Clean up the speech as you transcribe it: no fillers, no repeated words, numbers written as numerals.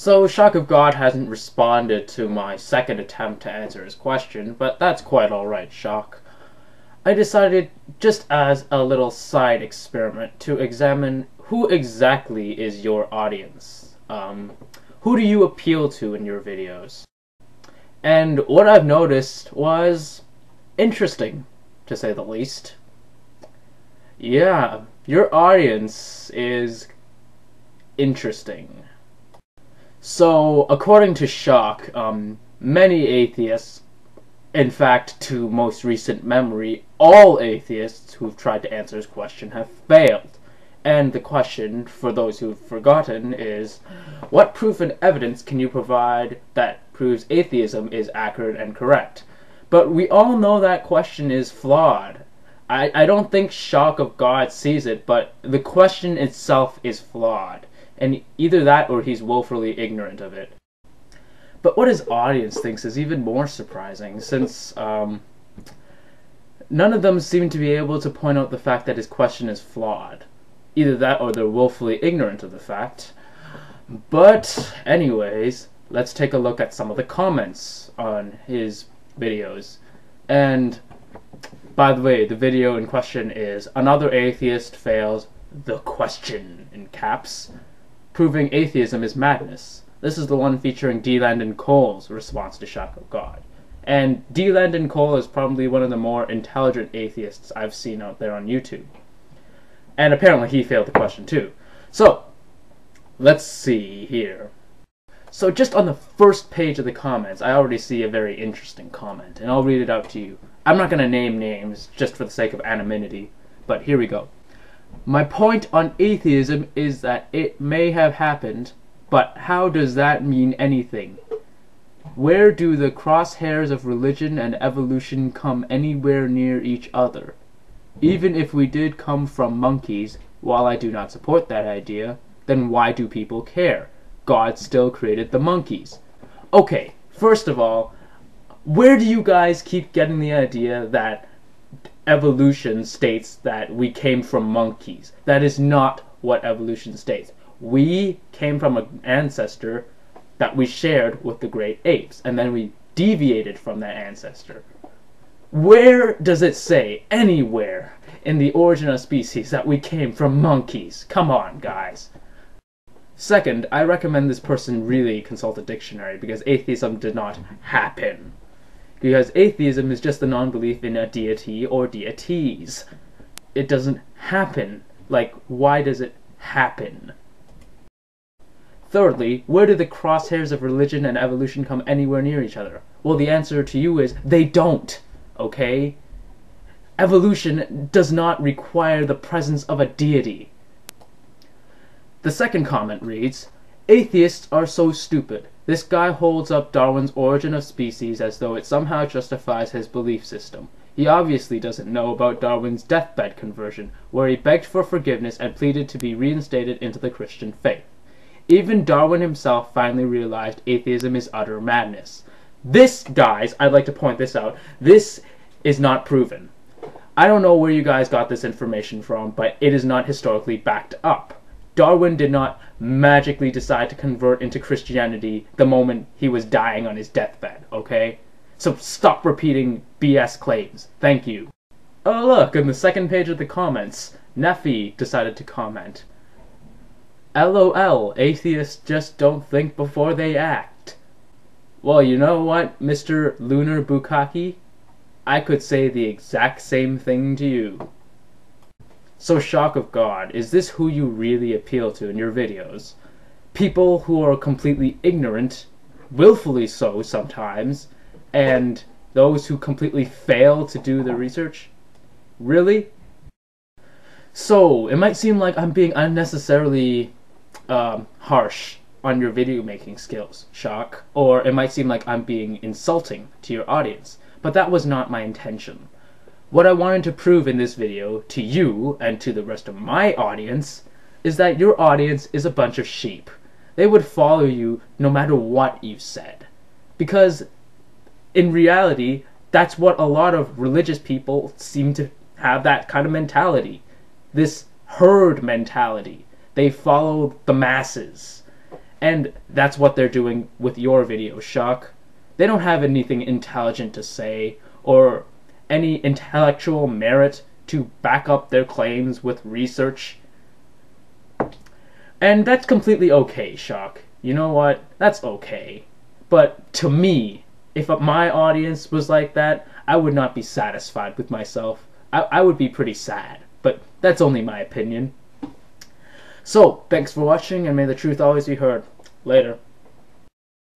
So, Shock of God hasn't responded to my second attempt to answer his question, but that's quite alright, Shock. I decided, just as a little side experiment, to examine who exactly is your audience. Who do you appeal to in your videos? And what I've noticed was interesting, to say the least. Yeah, your audience is interesting. So, according to Shock, many atheists, in fact, to most recent memory, all atheists who've tried to answer his question have failed. And the question, for those who've forgotten, is, what proof and evidence can you provide that proves atheism is accurate and correct? But we all know that question is flawed. I don't think Shock of God sees it, but the question itself is flawed. And either that or he's woefully ignorant of it. But what his audience thinks is even more surprising, since none of them seem to be able to point out the fact that his question is flawed. Either that or they're woefully ignorant of the fact. But anyways, let's take a look at some of the comments on his videos. And by the way, the video in question is "Another Atheist Fails the Question" in caps, proving atheism is madness. This is the one featuring D. Landon Cole's response to Shock of God. And D. Landon Cole is probably one of the more intelligent atheists I've seen out there on YouTube. And apparently he failed the question too. So, let's see here. So just on the first page of the comments, I already see a very interesting comment, and I'll read it out to you. I'm not going to name names, just for the sake of anonymity, but here we go. My point on atheism is that it may have happened, but how does that mean anything? Where do the crosshairs of religion and evolution come anywhere near each other? Even if we did come from monkeys, while I do not support that idea, then why do people care? God still created the monkeys. Okay, first of all, where do you guys keep getting the idea that evolution states that we came from monkeys? That is not what evolution states. We came from an ancestor that we shared with the great apes, and then we deviated from that ancestor. Where does it say anywhere in the Origin of Species that we came from monkeys? Come on, guys. Second, I recommend this person really consult a dictionary, because atheism did not happen. Because atheism is just the non-belief in a deity or deities. It doesn't happen. Like, why does it happen? Thirdly, where do the crosshairs of religion and evolution come anywhere near each other? Well, the answer to you is, they don't, okay? Evolution does not require the presence of a deity. The second comment reads, "Atheists are so stupid. This guy holds up Darwin's Origin of Species as though it somehow justifies his belief system. He obviously doesn't know about Darwin's deathbed conversion, where he begged for forgiveness and pleaded to be reinstated into the Christian faith. Even Darwin himself finally realized atheism is utter madness." This, guys, I'd like to point this out, this is not proven. I don't know where you guys got this information from, but it is not historically backed up. Darwin did not magically decide to convert into Christianity the moment he was dying on his deathbed, okay? So stop repeating BS claims. Thank you. Oh look, on the second page of the comments, Nephi decided to comment. "LOL, atheists just don't think before they act." Well, you know what, Mr. Lunar Bukkake? I could say the exact same thing to you. So, Shock of God, is this who you really appeal to in your videos? People who are completely ignorant, willfully so sometimes, and those who completely fail to do the research? Really? So, it might seem like I'm being unnecessarily harsh on your video making skills, Shock, or it might seem like I'm being insulting to your audience, but that was not my intention. What I wanted to prove in this video, to you and to the rest of my audience, is that your audience is a bunch of sheep. They would follow you no matter what you said. Because, in reality, that's what a lot of religious people seem to have, that kind of mentality. This herd mentality. They follow the masses. And that's what they're doing with your video, Shock. They don't have anything intelligent to say, or any intellectual merit to back up their claims with research. And that's completely okay, Shock. You know what? That's okay. But to me, if my audience was like that, I would not be satisfied with myself. I would be pretty sad. But that's only my opinion. So, thanks for watching, and may the truth always be heard. Later.